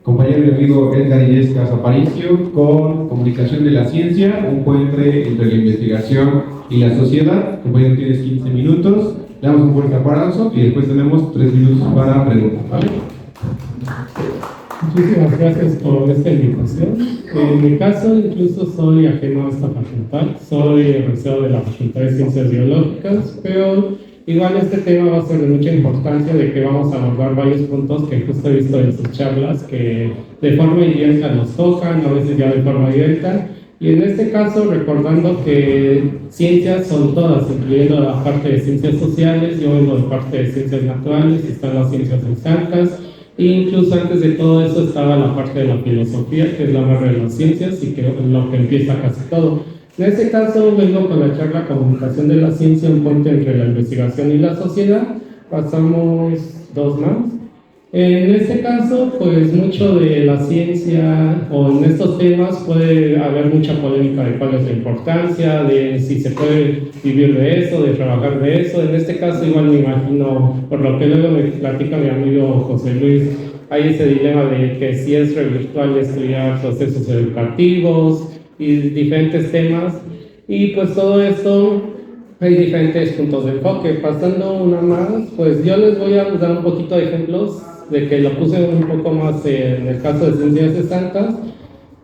compañero y amigo Edgar Illescas Aparicio con Comunicación de la Ciencia, un puente entre la investigación y la sociedad. Compañero, tienes 15 minutos, le damos un fuerte aplauso y después tenemos 3 minutos para preguntas, ¿vale? Muchísimas gracias por esta invitación. En mi caso, incluso soy ajeno a esta facultad, soy egresado de la Facultad de Ciencias Biológicas, pero igual este tema va a ser de mucha importancia, de que vamos a abordar varios puntos que justo he visto en sus charlas, que de forma indirecta nos tocan, a veces ya de forma directa. Y en este caso, recordando que ciencias son todas, incluyendo la parte de ciencias sociales, yo vengo de parte de ciencias naturales, están las ciencias exactas, e incluso antes de todo eso estaba la parte de la filosofía, que es la madre de las ciencias y que es lo que empieza casi todo. En este caso vengo con la charla Comunicación de la Ciencia, un puente entre la investigación y la sociedad. Pasamos 2 más. En este caso, pues mucho de la ciencia o en estos temas puede haber mucha polémica de cuál es la importancia, de si se puede vivir de eso, de trabajar de eso. En este caso igual me imagino, por lo que luego me platica mi amigo José Luis, hay ese dilema de que si es virtual estudiar procesos educativos y diferentes temas. Y pues todo esto hay diferentes puntos de enfoque. Pasando una más, pues yo les voy a dar un poquito de ejemplos de que lo puse un poco más en el caso de ciencias exactas,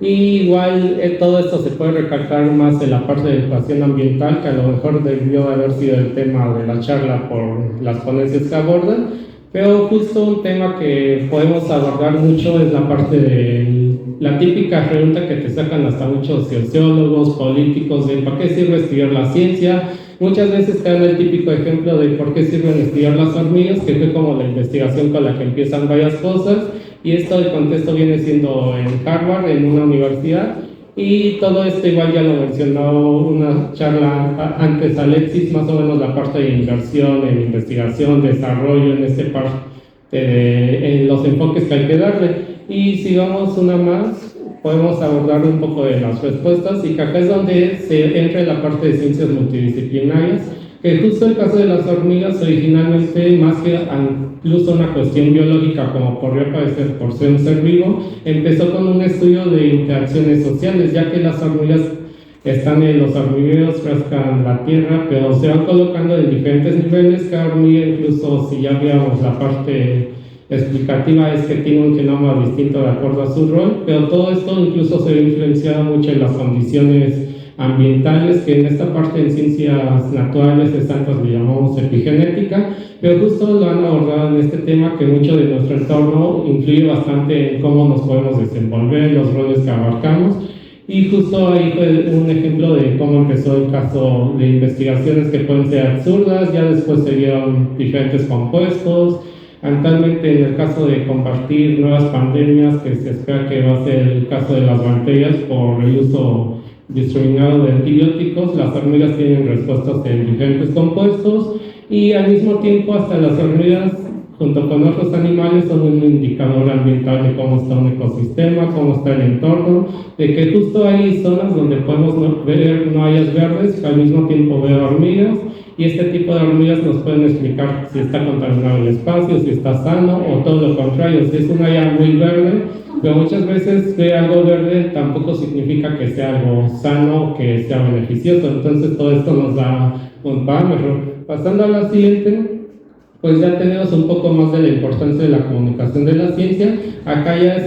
y igual todo esto se puede recalcar más en la parte de educación ambiental, que a lo mejor debió haber sido el tema de la charla por las ponencias que abordan, pero justo un tema que podemos abordar mucho es la parte de la típica pregunta que te sacan hasta muchos sociólogos, políticos, de ¿para qué sirve estudiar la ciencia? Muchas veces te dan el típico ejemplo de por qué sirven estudiar las hormigas, que fue como la investigación con la que empiezan varias cosas, y esto el contexto viene siendo en Harvard, en una universidad, y todo esto igual ya lo mencionó una charla antes Alexis, más o menos la parte de inversión en investigación, desarrollo, en este parte en los enfoques que hay que darle. Y si vamos una más, podemos abordar un poco de las respuestas, y que acá es donde se entra en la parte de ciencias multidisciplinarias, que justo el caso de las hormigas originalmente, más que incluso una cuestión biológica como podría parecer por ser un ser vivo, empezó con un estudio de interacciones sociales, ya que las hormigas están en los hormigueros, rascan la tierra, pero se van colocando en diferentes niveles. Cada hormiga, incluso si ya veamos la parte explicativa, es que tiene un genoma distinto de acuerdo a su rol, pero todo esto incluso se ve influenciado mucho en las condiciones ambientales, que en esta parte en ciencias naturales exactas le llamamos epigenética, pero justo lo han abordado en este tema, que mucho de nuestro entorno influye bastante en cómo nos podemos desenvolver, los roles que abarcamos. Y justo ahí fue un ejemplo de cómo empezó el caso de investigaciones que pueden ser absurdas, ya después se vieron diferentes compuestos. Actualmente, en el caso de combatir nuevas pandemias, que se espera que va a ser el caso de las bacterias por el uso discriminado de antibióticos, las hormigas tienen respuestas en diferentes compuestos, y al mismo tiempo hasta las hormigas junto con otros animales son un indicador ambiental de cómo está un ecosistema, cómo está el entorno, de que justo hay zonas donde podemos ver áreas verdes, que al mismo tiempo ver hormigas, y este tipo de hormigas nos pueden explicar si está contaminado el espacio, si está sano, o todo lo contrario, si es un área muy verde, pero muchas veces ver algo verde tampoco significa que sea algo sano, que sea beneficioso. Entonces todo esto nos da un parámetro. Pasando a la siguiente, pues ya tenemos un poco más de la importancia de la comunicación de la ciencia. Acá ya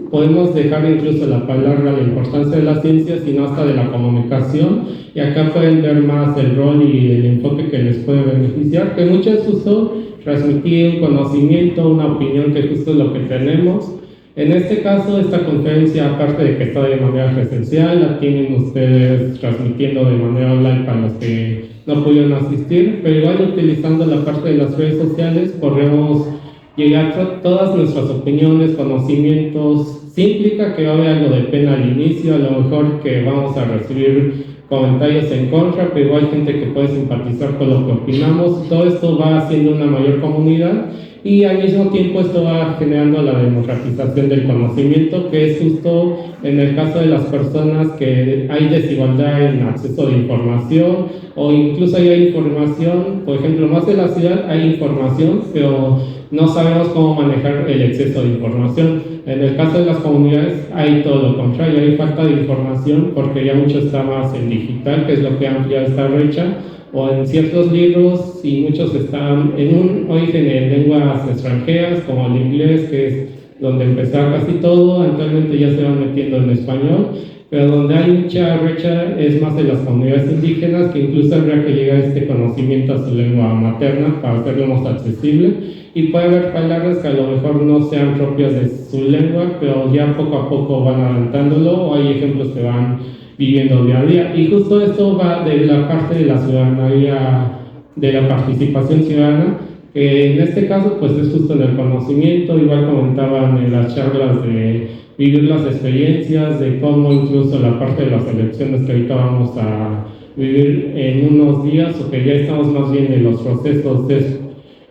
podemos dejar incluso la palabra la importancia de la ciencia, sino hasta de la comunicación, y acá pueden ver más el rol y el enfoque que les puede beneficiar, que mucho es justo transmitir un conocimiento, una opinión, que justo es lo que tenemos. En este caso, esta conferencia, aparte de que está de manera presencial, la tienen ustedes transmitiendo de manera online para los que no pudieron asistir, pero igual utilizando la parte de las redes sociales podremos llegar a todas nuestras opiniones, conocimientos. Sí implica que va a haber algo de pena al inicio, a lo mejor que vamos a recibir comentarios en contra, pero igual hay gente que puede simpatizar con lo que opinamos. Todo esto va haciendo una mayor comunidad, y al mismo tiempo esto va generando la democratización del conocimiento, que es justo en el caso de las personas que hay desigualdad en acceso de información, o incluso hay información, por ejemplo, más en la ciudad hay información, pero no sabemos cómo manejar el exceso de información. En el caso de las comunidades hay todo lo contrario, hay falta de información porque ya mucho está más en digital, que es lo que amplía esta brecha, o en ciertos libros y muchos están en un origen en lenguas extranjeras como el inglés, que es donde empezó casi todo, actualmente ya se van metiendo en español, pero donde hay mucha brecha es más en las comunidades indígenas, que incluso habría que llegar este conocimiento a su lengua materna para hacerlo más accesible, y puede haber palabras que a lo mejor no sean propias de su lengua, pero ya poco a poco van adelantándolo, o hay ejemplos que van viviendo día a día, y justo esto va de la parte de la ciudadanía, de la participación ciudadana, que en este caso pues es justo en el conocimiento, igual comentaban en las charlas de vivir las experiencias, de cómo incluso la parte de las elecciones que ahorita vamos a vivir en unos días, o que ya estamos más bien en los procesos, es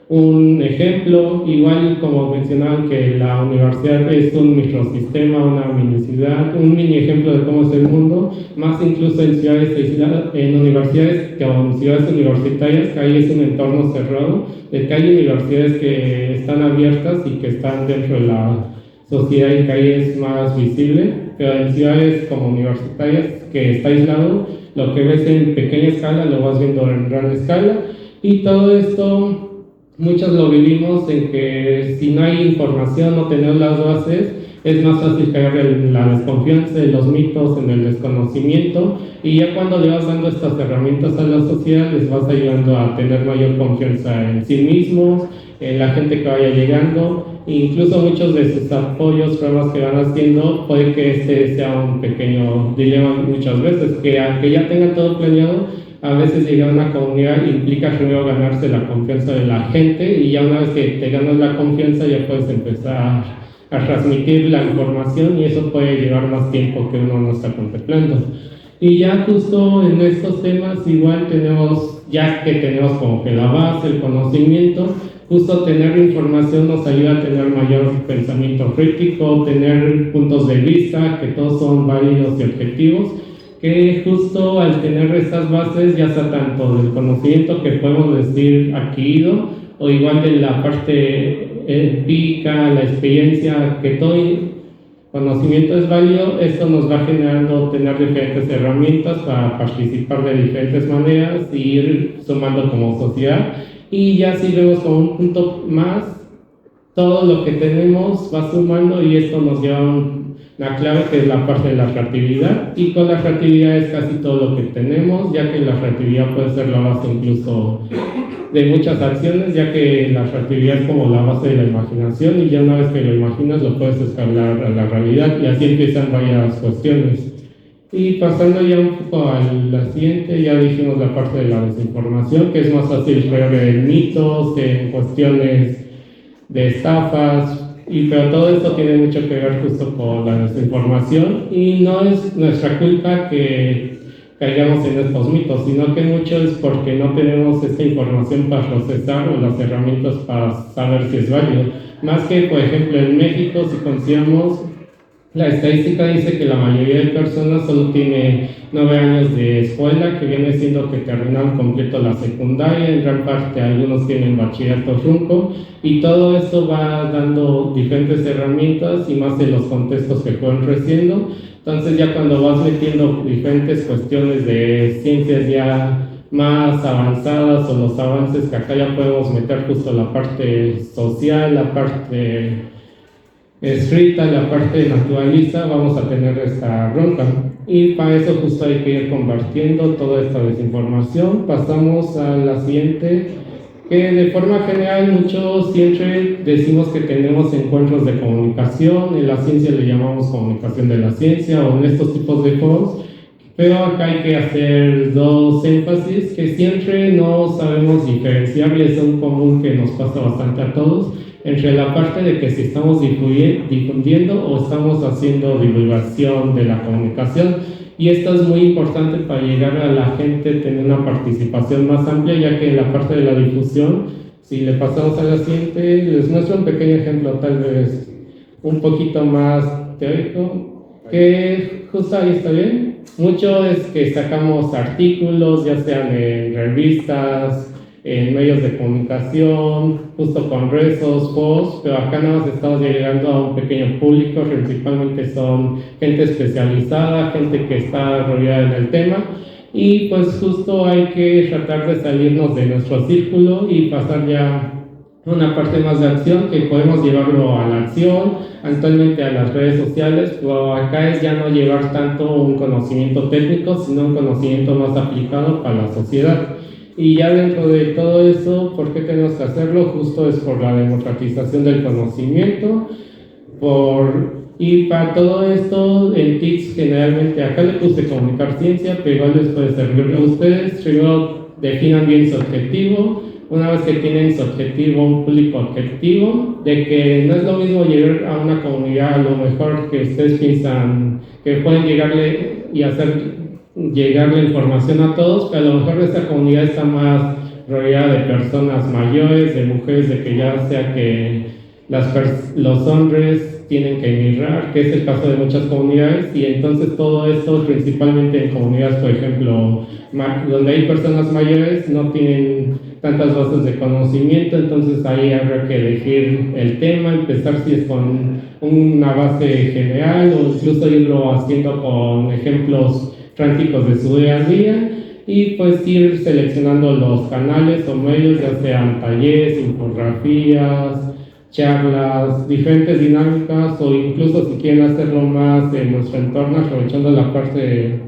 un ejemplo. Igual como mencionaban que la universidad es un microsistema, una mini ciudad, un mini ejemplo de cómo es el mundo, más incluso en ciudades aisladas, en universidades que en ciudades universitarias, que ahí es un entorno cerrado, de que hay universidades que están abiertas y que están dentro de la sociedad y que ahí es más visible, pero en ciudades como universitarias que está aislado, lo que ves en pequeña escala lo vas viendo en gran escala, y todo esto muchos lo vivimos en que si no hay información, no tener las bases, es más fácil caer en la desconfianza, en los mitos, en el desconocimiento, y ya cuando le vas dando estas herramientas a la sociedad, les vas ayudando a tener mayor confianza en sí mismos, en la gente que vaya llegando, incluso muchos de sus apoyos, pruebas que van haciendo, puede que este sea un pequeño dilema muchas veces, que aunque ya tengan todo planeado, a veces llegar a una comunidad implica primero ganarse la confianza de la gente, y ya una vez que te ganas la confianza ya puedes empezar a transmitir la información, y eso puede llevar más tiempo que uno no está contemplando. Y ya justo en estos temas igual tenemos, ya que tenemos como que la base, el conocimiento, justo tener información nos ayuda a tener mayor pensamiento crítico, tener puntos de vista que todos son válidos y objetivos, que justo al tener estas bases, ya sea tanto del conocimiento que podemos decir adquirido, o igual de la parte empírica, la experiencia, que todo conocimiento es válido, esto nos va generando tener diferentes herramientas para participar de diferentes maneras y ir sumando como sociedad. Y ya si vemos como un punto más, todo lo que tenemos va sumando, y esto nos lleva a una clave que es la parte de la creatividad, y con la creatividad es casi todo lo que tenemos, ya que la creatividad puede ser la base incluso de muchas acciones, ya que la creatividad es como la base de la imaginación, y ya una vez que lo imaginas lo puedes escalar a la realidad, y así empiezan varias cuestiones. Y pasando ya un poco a la siguiente, ya dijimos la parte de la desinformación, que es más fácil ver en mitos, en cuestiones de estafas, pero todo esto tiene mucho que ver justo con la desinformación, y no es nuestra culpa que caigamos en estos mitos, sino que mucho es porque no tenemos esta información para procesar o las herramientas para saber si es válido. Más que, por ejemplo, en México, si consideramos, la estadística dice que la mayoría de personas solo tiene 9 años de escuela, que viene siendo que terminan completo la secundaria, en gran parte algunos tienen bachillerato trunco, y todo esto va dando diferentes herramientas y más en los contextos que fueron creciendo. Entonces ya cuando vas metiendo diferentes cuestiones de ciencias ya más avanzadas, o los avances que acá ya podemos meter justo la parte social, la parte escrita, la parte naturalista, vamos a tener esta bronca, y para eso justo hay que ir compartiendo toda esta desinformación. Pasamos a la siguiente, que de forma general muchos siempre decimos que tenemos encuentros de comunicación, en la ciencia le llamamos comunicación de la ciencia, o en estos tipos de foros, pero acá hay que hacer dos énfasis que siempre no sabemos diferenciar, y es un común que nos pasa bastante a todos, entre la parte de que si estamos difundiendo o estamos haciendo divulgación de la comunicación, y esto es muy importante para llegar a la gente, tener una participación más amplia, ya que en la parte de la difusión, si le pasamos a la siguiente, les muestro un pequeño ejemplo, tal vez un poquito más teórico, que justo ahí está bien. Mucho es que sacamos artículos, ya sean en revistas, en medios de comunicación, justo con rezos, posts, pero acá nada más estamos llegando a un pequeño público, principalmente son gente especializada, gente que está rodeada en el tema, y pues justo hay que tratar de salirnos de nuestro círculo y pasar ya una parte más de acción, que podemos llevarlo a la acción, actualmente a las redes sociales, pero acá es ya no llevar tanto un conocimiento técnico, sino un conocimiento más aplicado para la sociedad. Y ya dentro de todo eso, ¿por qué tenemos que hacerlo? Justo es por la democratización del conocimiento, y para todo esto, en TICS generalmente, acá le puse comunicar ciencia, pero igual les puede servir a ustedes. Primero definan bien su objetivo. Una vez que tienen su objetivo, un público objetivo, de que no es lo mismo llegar a una comunidad, a lo mejor que ustedes piensan que pueden llegarle y hacer llegar la información a todos, pero a lo mejor esta comunidad está más rodeada de personas mayores, de mujeres, de que ya sea que los hombres tienen que emigrar, que es el caso de muchas comunidades, y entonces todo esto principalmente en comunidades, por ejemplo, donde hay personas mayores, no tienen tantas bases de conocimiento, entonces ahí habrá que elegir el tema, empezar si es con una base general o incluso irlo haciendo con ejemplos prácticos de su día a día, y pues ir seleccionando los canales o medios, ya sean talleres, infografías, charlas, diferentes dinámicas, o incluso si quieren hacerlo más en nuestro entorno, aprovechando la parte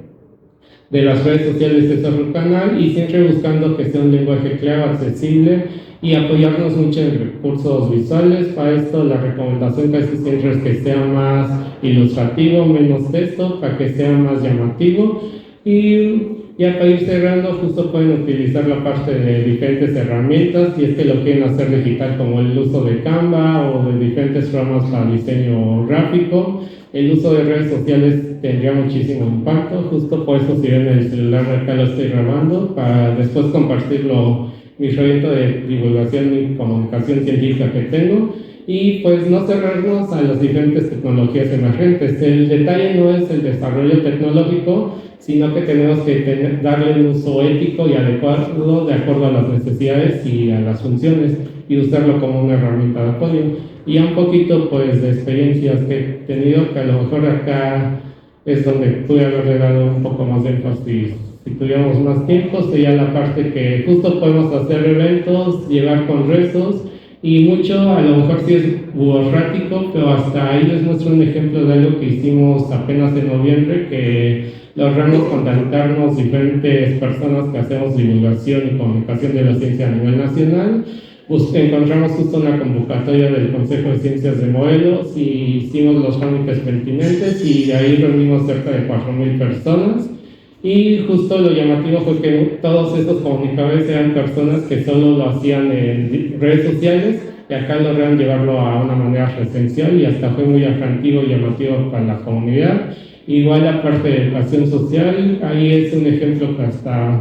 de las redes sociales de su canal, y siempre buscando que sea un lenguaje claro, accesible, y apoyarnos mucho en recursos visuales. Para esto la recomendación casi siempre es que sea más ilustrativo, menos texto, para que sea más llamativo. Y ya para ir cerrando, justo pueden utilizar la parte de diferentes herramientas, si es que lo quieren hacer digital, como el uso de Canva o de diferentes programas para diseño gráfico. El uso de redes sociales tendría muchísimo impacto, justo por eso si ven el celular acá lo estoy grabando, para después compartirlo mi proyecto de divulgación y comunicación científica que tengo. Y pues no cerrarnos a las diferentes tecnologías emergentes. El detalle no es el desarrollo tecnológico, sino que tenemos que darle un uso ético y adecuarlo de acuerdo a las necesidades y a las funciones, y usarlo como una herramienta de apoyo. Y un poquito pues de experiencias que he tenido, que a lo mejor acá es donde pude haberle dado un poco más de énfasis. Si tuviéramos más tiempo, sería la parte que justo podemos hacer eventos, llevar con rezos, y mucho, a lo mejor sí es burocrático, pero hasta ahí les muestro un ejemplo de algo que hicimos apenas en noviembre, que logramos contactarnos diferentes personas que hacemos divulgación y comunicación de la ciencia a nivel nacional. Encontramos justo una convocatoria del Consejo de Ciencias de Morelos y hicimos los trámites pertinentes, y de ahí reunimos cerca de 4,000 personas. Y justo lo llamativo fue que todos estos comunicadores eran personas que solo lo hacían en redes sociales, y acá lograron llevarlo a una manera presencial, y hasta fue muy atractivo y llamativo para la comunidad. Igual la parte de educación social, ahí es un ejemplo que hasta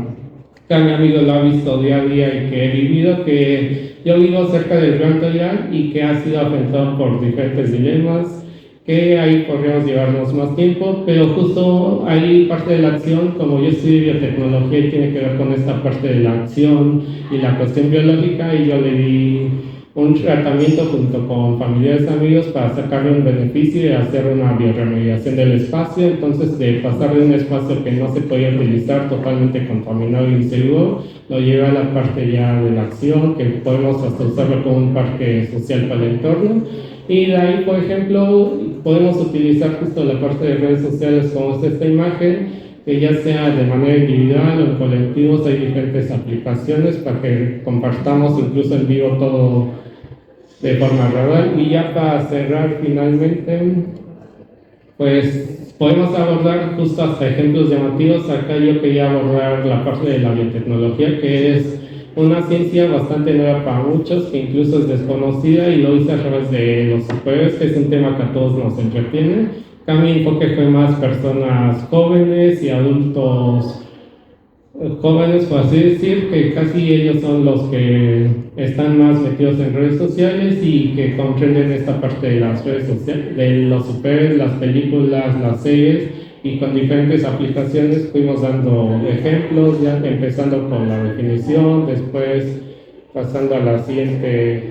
acá mi amigo lo ha visto día a día y que he vivido, que yo vivo cerca del Gran Toyal y que ha sido afectado por diferentes dilemas, que ahí podríamos llevarnos más tiempo, pero justo ahí parte de la acción, como yo estudio biotecnología y tiene que ver con esta parte de la acción y la cuestión biológica, y yo le di un tratamiento junto con familiares amigos para sacarle un beneficio y hacer una bioremediación del espacio. Entonces, de pasar de un espacio que no se podía utilizar, totalmente contaminado e inseguro, lo lleva a la parte ya de la acción, que podemos hasta usarlo como un parque social para el entorno. Y de ahí, por ejemplo, podemos utilizar justo la parte de redes sociales como es esta imagen, que ya sea de manera individual o en colectivos, hay diferentes aplicaciones para que compartamos incluso en vivo todo de forma gradual. Y ya para cerrar finalmente, pues podemos abordar justo hasta ejemplos llamativos. Acá yo quería abordar la parte de la biotecnología, que es una ciencia bastante nueva para muchos, que incluso es desconocida, y lo hice a través de los superhéroes, que es un tema que a todos nos entretiene. Acá mi enfoque fue más personas jóvenes y adultos jóvenes, por así decir, que casi ellos son los que están más metidos en redes sociales y que comprenden esta parte de las redes sociales, de los superhéroes, las películas, las series, y con diferentes aplicaciones fuimos dando ejemplos, ya empezando con la definición, después pasando a la siguiente,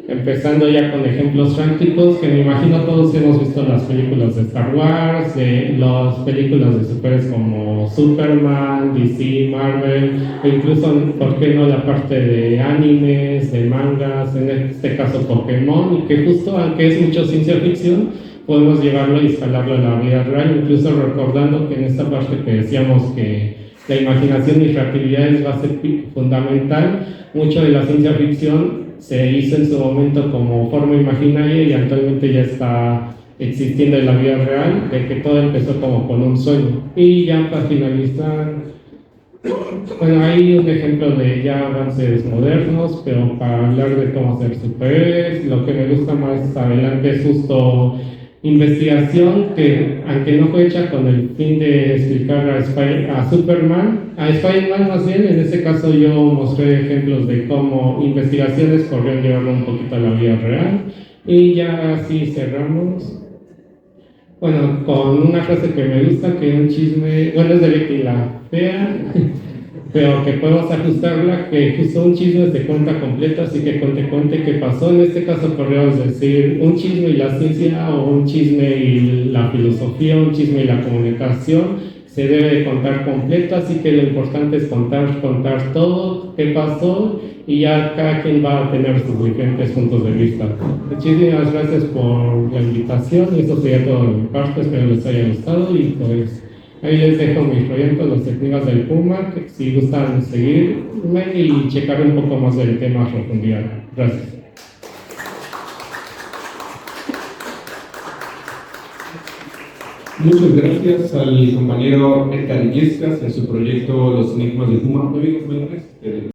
empezando ya con ejemplos prácticos, que me imagino todos hemos visto las películas de Star Wars, las películas de superhéroes como Superman, DC, Marvel, o incluso, ¿por qué no?, la parte de animes, de mangas, en este caso Pokémon, y que justo, aunque es mucho ciencia ficción, podemos llevarlo e instalarlo en la vida real, incluso recordando que en esta parte que decíamos que la imaginación y creatividad es base fundamental, mucho de la ciencia ficción se hizo en su momento como forma imaginaria y actualmente ya está existiendo en la vida real, de que todo empezó como con un sueño. Y ya para finalizar, bueno, hay un ejemplo de ya avances modernos, pero para hablar de cómo hacer superhéroes, lo que me gusta más adelante es justo investigación que, aunque no fue hecha con el fin de explicar a Superman, a Spider-Man más bien, en este caso yo mostré ejemplos de cómo investigaciones podrían llevarlo un poquito a la vida real. Y ya así cerramos. Bueno, con una frase que me gusta, que un chisme, bueno, es de Betty la Fea, pero que podemos ajustarla, que justo un chisme se cuenta completo, así que cuente qué pasó. En este caso podríamos decir un chisme y la ciencia, o un chisme y la filosofía, un chisme y la comunicación, se debe de contar completo, así que lo importante es contar todo, qué pasó, y ya cada quien va a tener sus diferentes puntos de vista. Muchísimas gracias por la invitación, y eso sería todo de mi parte, espero les haya gustado, y pues ahí les dejo mis proyectos, los técnicos del Puma, que si gustan seguirme y checar un poco más del tema a profundidad. Gracias. Muchas gracias al compañero Edgar Illescas en su proyecto Los Enigmas del Puma.